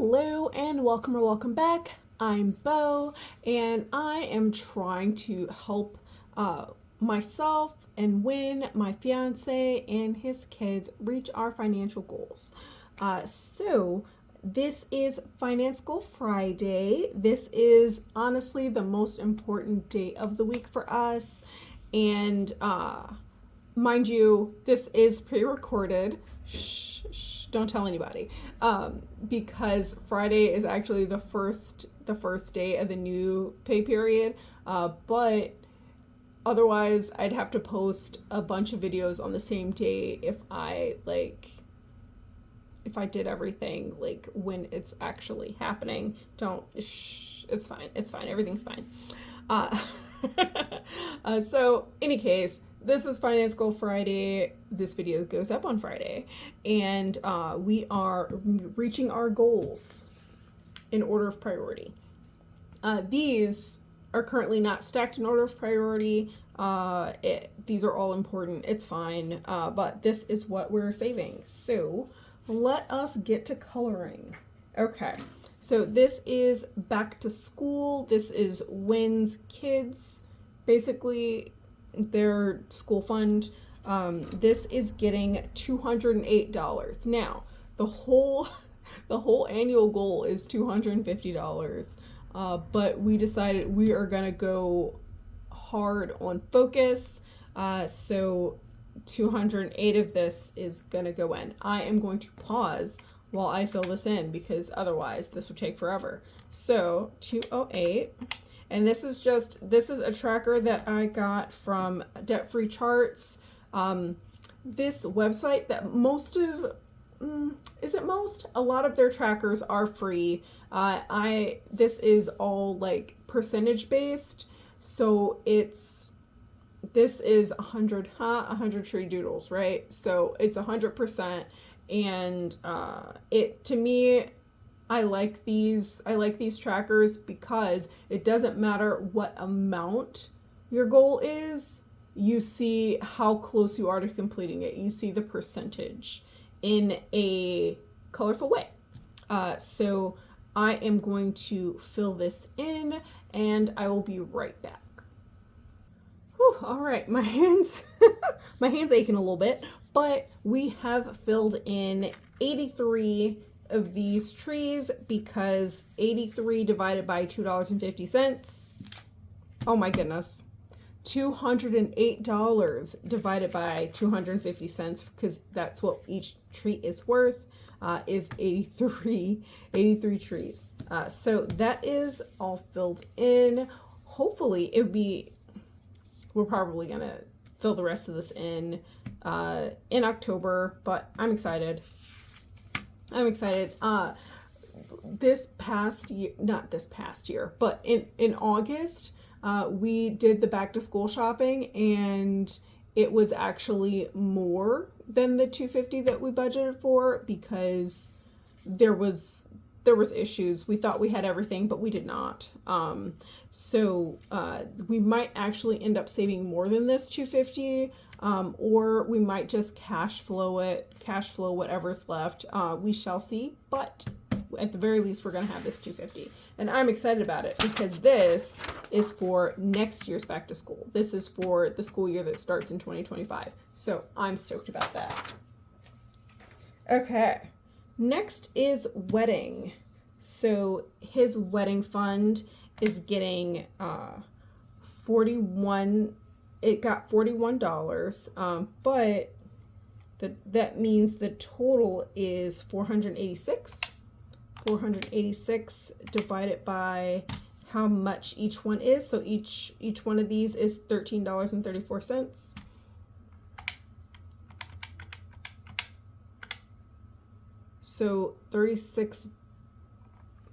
Hello and welcome or welcome back. I'm Bo and I am trying to help myself and Win, my fiance, and his kids reach our financial goals. So this is Finance Goal Friday. This is honestly the most important day of the week for us. And mind you, this is pre-recorded. Shh, don't tell anybody. Because Friday is actually the first day of the new pay period. But otherwise, I'd have to post a bunch of videos on the same day if I did everything like when it's actually happening. Don't shh, it's fine. Everything's fine. So any case, this is Finance Goal Friday. This video goes up on Friday, and we are reaching our goals in order of priority. These are currently not stacked in order of priority. These are all important. It's fine, but this is what we're saving. So let us get to coloring. Okay, so this is back to school. This is Win's kids, basically their school fund. This is getting $208. Now, the whole annual goal is $250. But we decided we are gonna go hard on focus. So 208 of this is gonna go in. I am going to pause while I fill this in because otherwise this would take forever. So 208. And this is a tracker that I got from Debt Free Charts. This website that a lot of their trackers are free. This is all like percentage based. So this is 100 tree doodles, right? So it's 100%. And to me, I like these trackers because it doesn't matter what amount your goal is, you see how close you are to completing it. You see the percentage in a colorful way. So I am going to fill this in and I will be right back. Whew, all right, my hands aching a little bit, but we have filled in 83 of these trees because 83 divided by $2.50. Oh my goodness. $208 divided by 250 cents, because that's what each tree is worth, is 83 trees. So that is all filled in. Hopefully we're probably gonna fill the rest of this in October, but I'm excited. This past year, not this past year, but in August, we did the back to school shopping and it was actually more than the $250 that we budgeted for because there was issues. We thought we had everything, but we did not. So we might actually end up saving more than this $250, or we might just cash flow whatever's left. We shall see, but at the very least, we're going to have this $250. And I'm excited about it because this is for next year's back to school. This is for the school year that starts in 2025. So I'm stoked about that. Okay. Next is wedding. So his wedding fund is getting $41. It got $41, but that means the total is 486. 486 divided by how much each one is. So each one of these is $13.34. So 36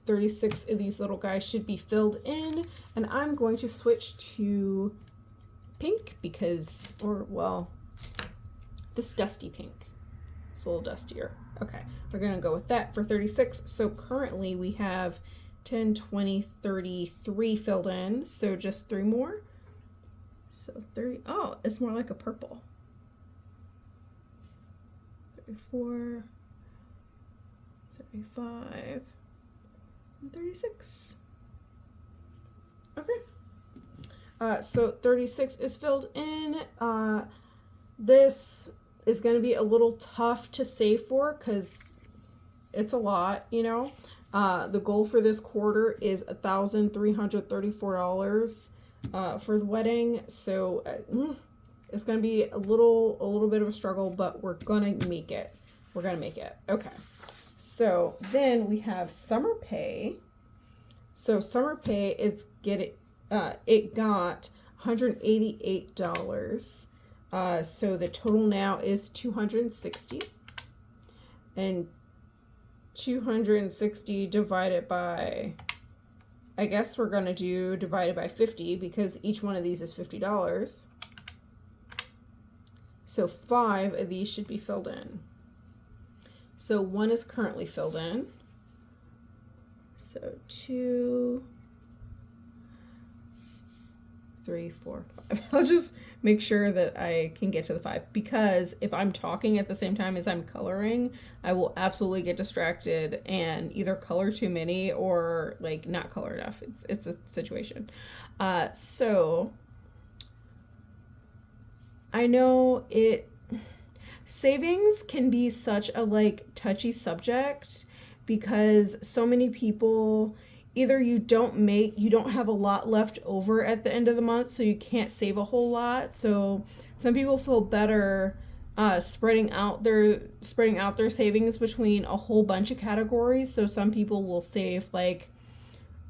of these little guys should be filled in, and I'm going to switch to pink because, this dusty pink. It's a little dustier. Okay, we're gonna go with that for 36. So currently we have 10, 20, 33 filled in, so just 3 more. So 30, oh, it's more like a purple. 34, 35, and 36. Okay. So 36 is filled in. This is going to be a little tough to save for because it's a lot, you know. The goal for this quarter is $1,334 for the wedding. So it's going to be a little bit of a struggle, but we're going to make it. We're going to make it. Okay. So then we have summer pay. So summer pay is it got $188. So the total now is $260. And 260 divided by, I guess we're going to do divided by 50 because each one of these is $50. So 5 of these should be filled in. So 1 is currently filled in. So 2, 3, 4, 5. I'll just make sure that I can get to the 5 because if I'm talking at the same time as I'm coloring, I will absolutely get distracted and either color too many or like not color enough. It's a situation. So I know savings can be such a like touchy subject because so many people either you don't have a lot left over at the end of the month, so you can't save a whole lot. So some people feel better spreading out their savings between a whole bunch of categories. So some people will save like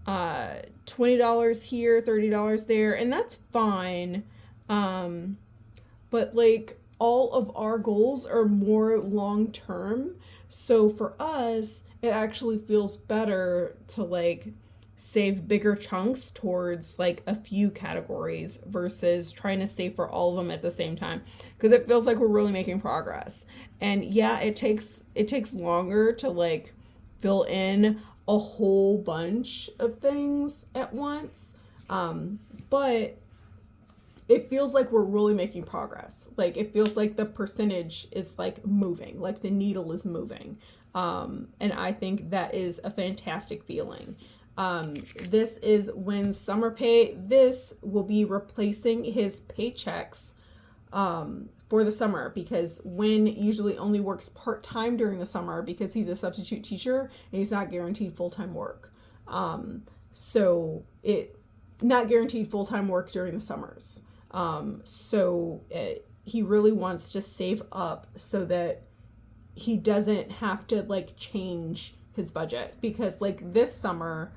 $20 here, $30 there, and that's fine. But like all of our goals are more long term. So for us, it actually feels better to like save bigger chunks towards like a few categories versus trying to save for all of them at the same time, because it feels like we're really making progress. And yeah, it takes longer to like fill in a whole bunch of things at once, but it feels like we're really making progress. Like it feels like the percentage is like moving, like the needle is moving. And I think that is a fantastic feeling. This is when summer pay, this will be replacing his paychecks for the summer, because Wynn usually only works part-time during the summer because he's a substitute teacher and he's not guaranteed full-time work. So it not guaranteed full-time work during the summers. He really wants to save up so that he doesn't have to like change his budget, because like this summer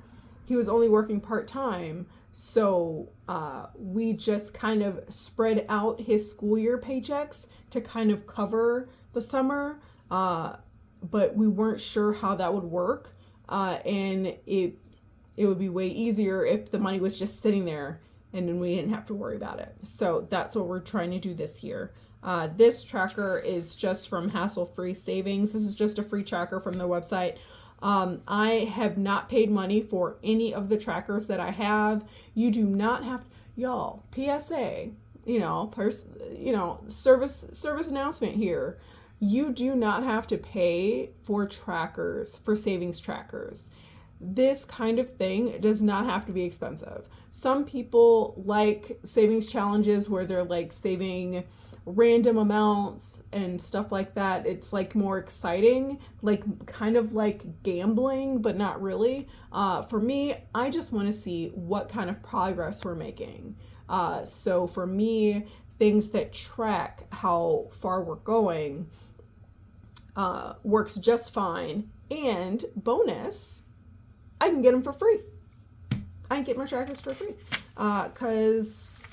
he was only working part-time. So we just kind of spread out his school year paychecks to kind of cover the summer. But we weren't sure how that would work. And it would be way easier if the money was just sitting there and then we didn't have to worry about it. So that's what we're trying to do this year. This tracker is just from Hassle Free Savings. This is just a free tracker from their website. I have not paid money for any of the trackers that I have. You do not have, y'all, PSA, service announcement here. You do not have to pay for trackers, for savings trackers. This kind of thing does not have to be expensive. Some people like savings challenges where they're like saving random amounts and stuff like that. It's like more exciting, like kind of like gambling, but not really. For me, I just want to see what kind of progress we're making. So for me, things that track how far we're going works just fine. And bonus, I can get them for free. I can get my trackers for free because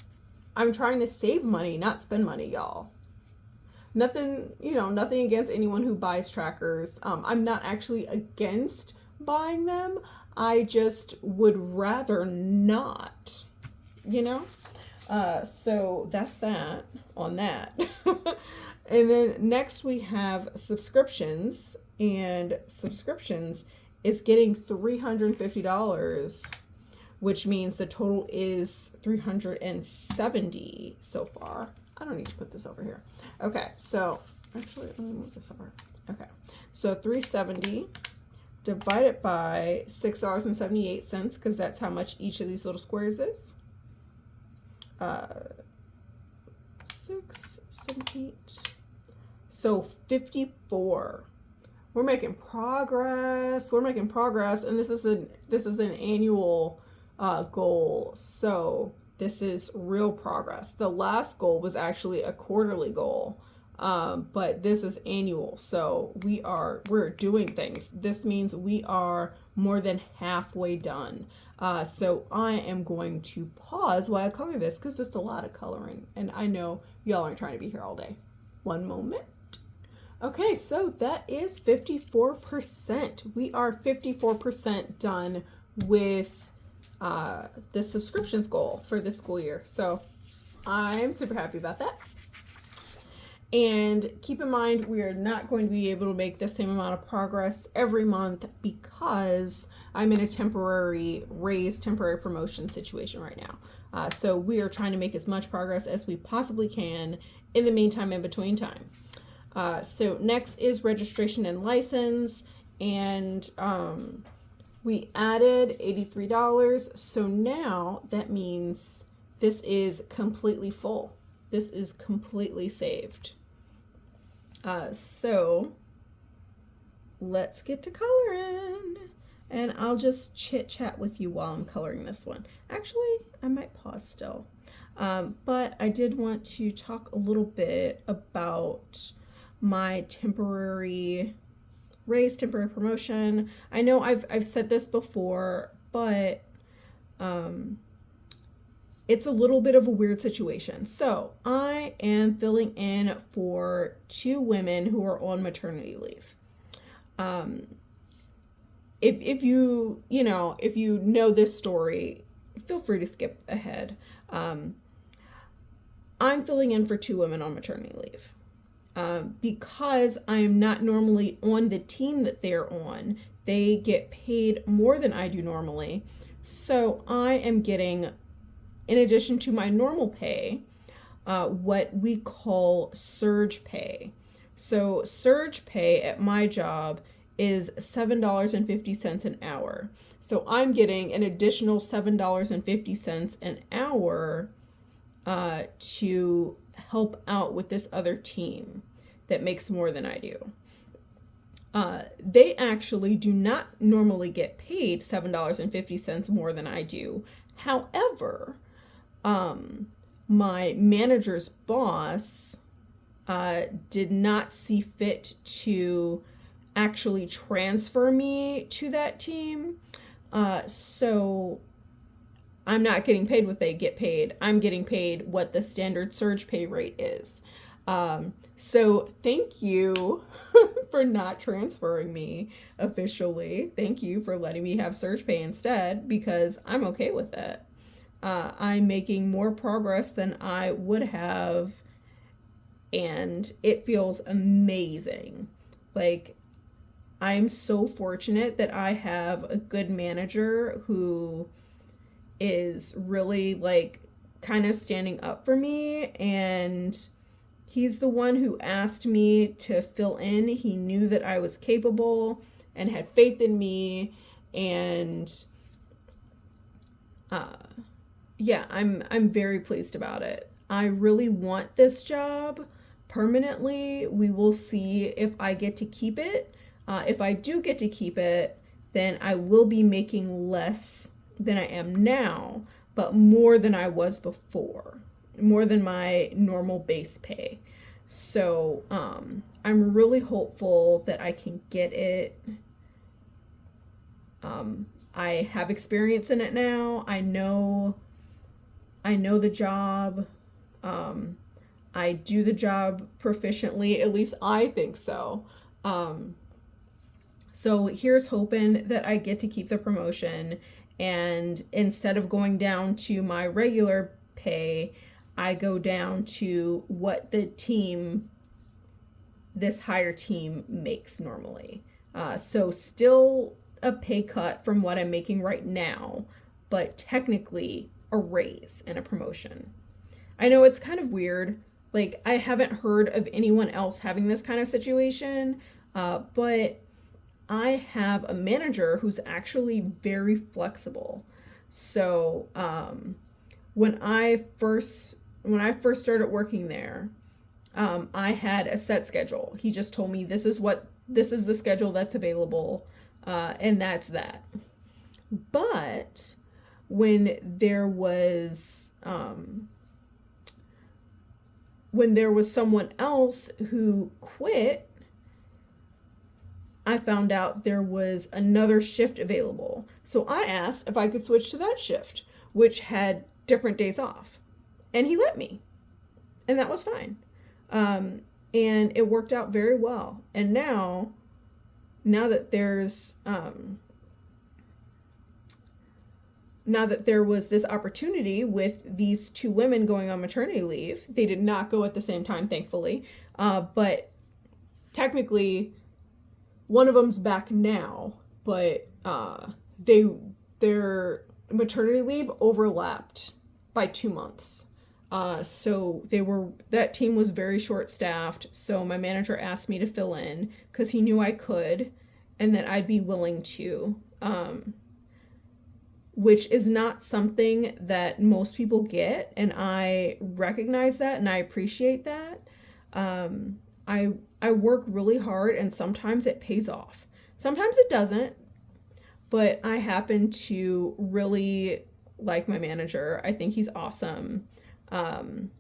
I'm trying to save money, not spend money, y'all. Nothing against anyone who buys trackers. I'm not actually against buying them. I just would rather not, So that's that on that. And then next we have subscriptions, and subscriptions is getting $350, which means the total is $370 so far. I don't need to put this over here. Okay, so actually let me move this over. Okay, so $370 divide it by $6.78 because that's how much each of these little squares is. 6, 7, 8. So 54. We're making progress. We're making progress, and this is an annual goal. So this is real progress. The last goal was actually a quarterly goal. But this is annual, so we're doing things. This means we are more than halfway done. So I am going to pause while I color this because it's a lot of coloring, and I know y'all aren't trying to be here all day. One moment. Okay, so that is 54%. We are 54% done with the subscriptions goal for this school year. So I'm super happy about that. And keep in mind, we are not going to be able to make the same amount of progress every month because I'm in a temporary promotion situation right now. So we are trying to make as much progress as we possibly can in the meantime, in between time. So next is registration and license. And we added $83. So now that means this is completely full. This is completely saved. So let's get to coloring, and I'll just chit chat with you while I'm coloring this one. Actually, I might pause still. But I did want to talk a little bit about my temporary promotion. I know I've said this before, but it's a little bit of a weird situation. So I am filling in for 2 women who are on maternity leave. If you know this story, feel free to skip ahead. I'm filling in for 2 women on maternity leave. Because I'm not normally on the team that they're on, they get paid more than I do normally. So I am getting, in addition to my normal pay, what we call surge pay. So surge pay at my job is $7.50 an hour. So I'm getting an additional $7.50 an hour to help out with this other team that makes more than I do. They actually do not normally get paid $7.50 more than I do. However, my manager's boss did not see fit to actually transfer me to that team. So I'm not getting paid what they get paid. I'm getting paid what the standard surge pay rate is. So thank you for not transferring me officially. Thank you for letting me have surge pay instead, because I'm okay with it. I'm making more progress than I would have, and it feels amazing. Like, I'm so fortunate that I have a good manager who is really like kind of standing up for me, and he's the one who asked me to fill in. He knew that I was capable and had faith in me, and yeah, I'm very pleased about it. I really want this job permanently. We will see if I get to keep it. If I do get to keep it, then I will be making less than I am now, but more than I was before, more than my normal base pay. So I'm really hopeful that I can get it. I have experience in it now. I know the job. I do the job proficiently, at least I think so. So here's hoping that I get to keep the promotion, and instead of going down to my regular pay, I go down to what this higher team makes normally. So still a pay cut from what I'm making right now, but technically a raise and a promotion. I know it's kind of weird. Like, I haven't heard of anyone else having this kind of situation, but I have a manager who's actually very flexible. So when I first started working there, I had a set schedule. He just told me this is the schedule that's available, and that's that. But when there was someone else who quit, I found out there was another shift available. So I asked if I could switch to that shift, which had different days off. And he let me. And that was fine. And it worked out very well. And now that there's now that there was this opportunity with these two women going on maternity leave, they did not go at the same time, thankfully. But technically, one of them's back now, but their maternity leave overlapped by 2 months. So that team was very short-staffed. So my manager asked me to fill in because he knew I could and that I'd be willing to. Which is not something that most people get, and I recognize that and I appreciate that. I work really hard and sometimes it pays off. Sometimes it doesn't, but I happen to really like my manager. I think he's awesome. And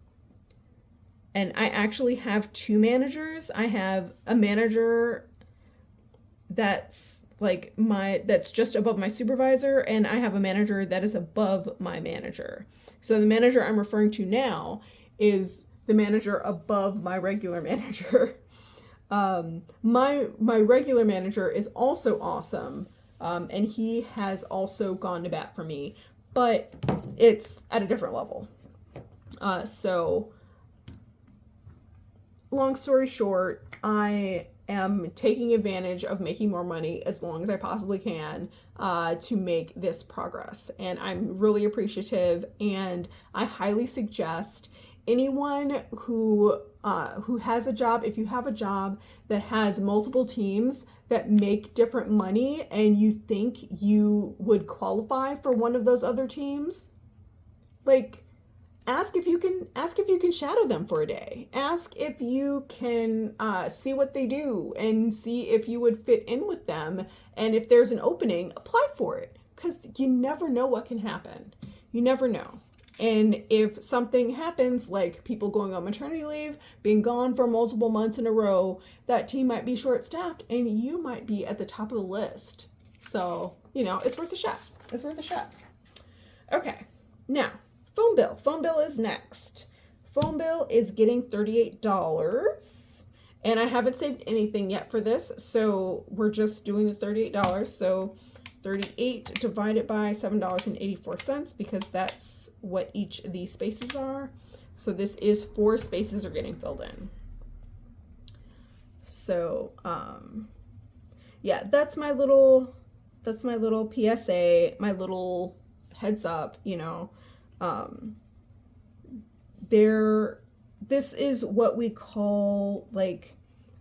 I actually have two managers. I have a manager that's that's just above my supervisor, and I have a manager that is above my manager. So the manager I'm referring to now is the manager above my regular manager. My regular manager is also awesome, and he has also gone to bat for me, but it's at a different level. So long story short, I am taking advantage of making more money as long as I possibly can to make this progress. And I'm really appreciative, and I highly suggest anyone who has a job, if you have a job that has multiple teams that make different money and you think you would qualify for one of those other teams, ask if you can shadow them for a day. Ask if you can see what they do and see if you would fit in with them. And if there's an opening, apply for it, because you never know what can happen. You never know. And if something happens, like people going on maternity leave, being gone for multiple months in a row, that team might be short-staffed and you might be at the top of the list. So, it's worth a shot. It's worth a shot. Okay, now, phone bill. Phone bill is next. Phone bill is getting $38. And I haven't saved anything yet for this, so we're just doing the $38. So 38 divided by $7.84, because that's what each of these spaces are. So this is 4 spaces are getting filled in. So yeah, that's my little PSA, my little heads up, this is what we call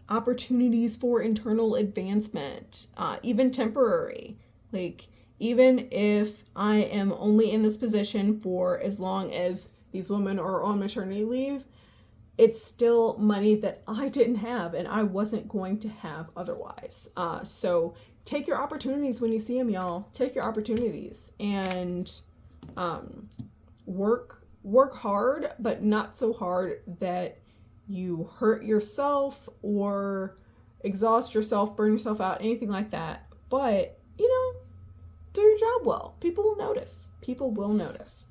opportunities for internal advancement, even temporary. Even if I am only in this position for as long as these women are on maternity leave, it's still money that I didn't have and I wasn't going to have otherwise. So take your opportunities when you see them, y'all. Take your opportunities and work hard, but not so hard that you hurt yourself or exhaust yourself, burn yourself out, anything like that. But, do your job well. People will notice. People will notice.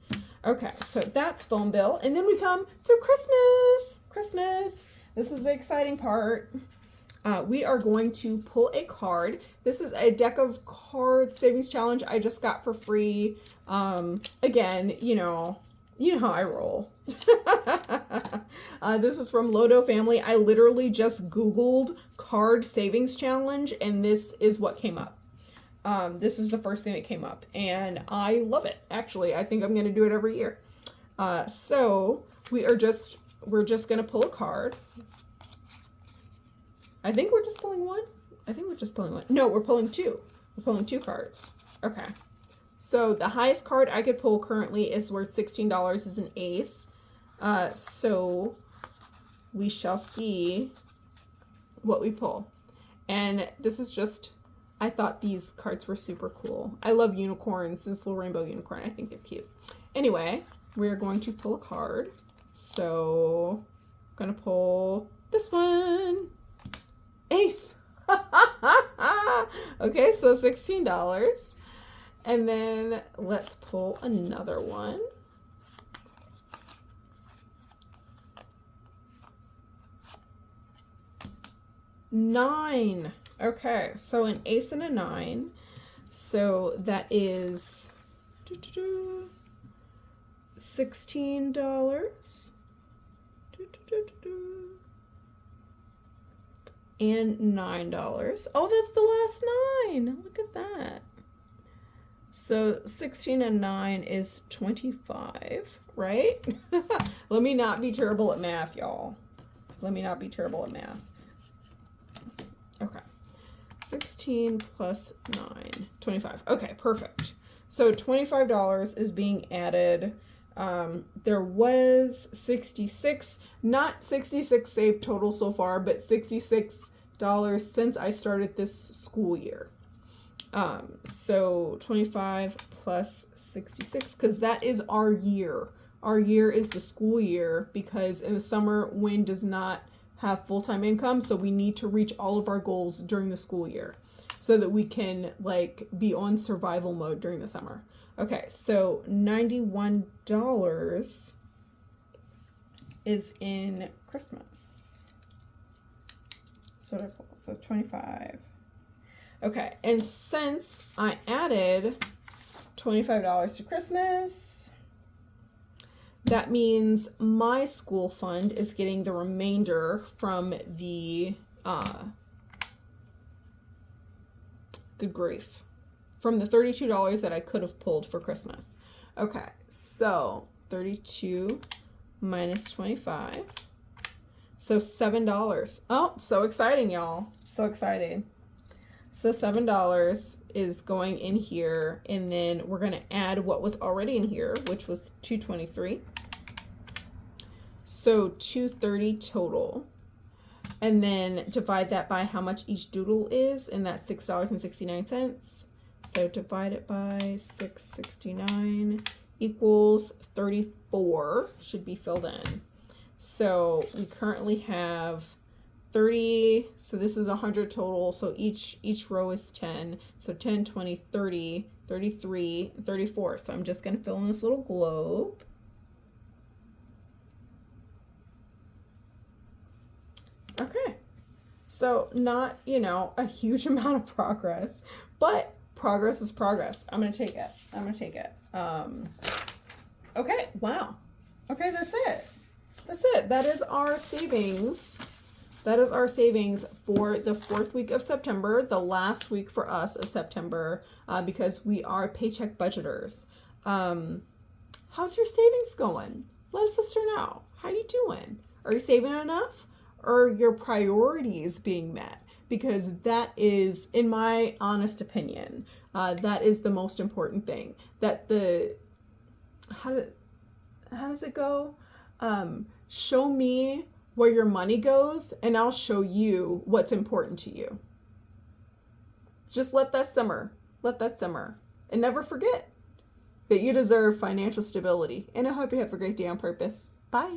Okay, so that's phone bill. And then we come to Christmas. Christmas. This is the exciting part. We are going to pull a card. This is a deck of cards savings challenge I just got for free. Again, you know how I roll. This was from Lodo Family. I literally just Googled card savings challenge and this is what came up. This is the first thing that came up and I love it. Actually, I think I'm going to do it every year. So we're just going to pull a card. I think we're just pulling one. I think we're just pulling one. No, we're pulling two. We're pulling two cards. Okay. So the highest card I could pull currently is worth $16, is an ace. So we shall see what we pull. And this is just, I thought these cards were super cool. I love unicorns. This little rainbow unicorn, I think they're cute. Anyway, we're going to pull a card. So I'm going to pull this one. Ace. Okay, so $16. And then let's pull another one. $9. Okay, so an ace and a 9. So that is $16. And $9. Oh, that's the last 9. Look at that. So 16 and 9 is 25, right? Let me not be terrible at math, y'all. Let me not be terrible at math. Okay. 16 plus 9, 25. Okay, perfect. So $25 is being added. There was 66, not 66 saved total so far, but $66 since I started this school year. So 25 plus 66, because that is our year. Our year is the school year, because in the summer, Wayne does not have full-time income, so we need to reach all of our goals during the school year so that we can like be on survival mode during the summer. Okay, so $91 is in Christmas. So 25. Okay, and since I added $25 to Christmas, that means my school fund is getting the remainder from the, good grief, from the $32 that I could have pulled for Christmas. Okay, so 32 minus 25, so $7. Oh, so exciting, y'all. So exciting. So $7 is going in here, and then we're going to add what was already in here, which was $223. So $230 total. And then divide that by how much each doodle is, and that's $6.69. So divide it by $6.69 equals 34, should be filled in. So we currently have 30, so this is 100 total, so each row is 10, so 10, 20, 30, 33, 34. So I'm just going to fill in this little globe. Okay, so not, you know, a huge amount of progress, but progress is progress. I'm going to take it. I'm going to take it. Okay, wow. Okay, that's it. That's it. That is our savings. That is our savings for the 4th week of September, the last week for us of September, because we are paycheck budgeters. How's your savings going? Let us sister know. How you doing? Are you saving enough? Or are your priorities being met? Because that is, in my honest opinion, that is the most important thing. That how does it go? Show me where your money goes, and I'll show you what's important to you. Just let that simmer. Let that simmer. And never forget that you deserve financial stability. And I hope you have a great day on purpose. Bye.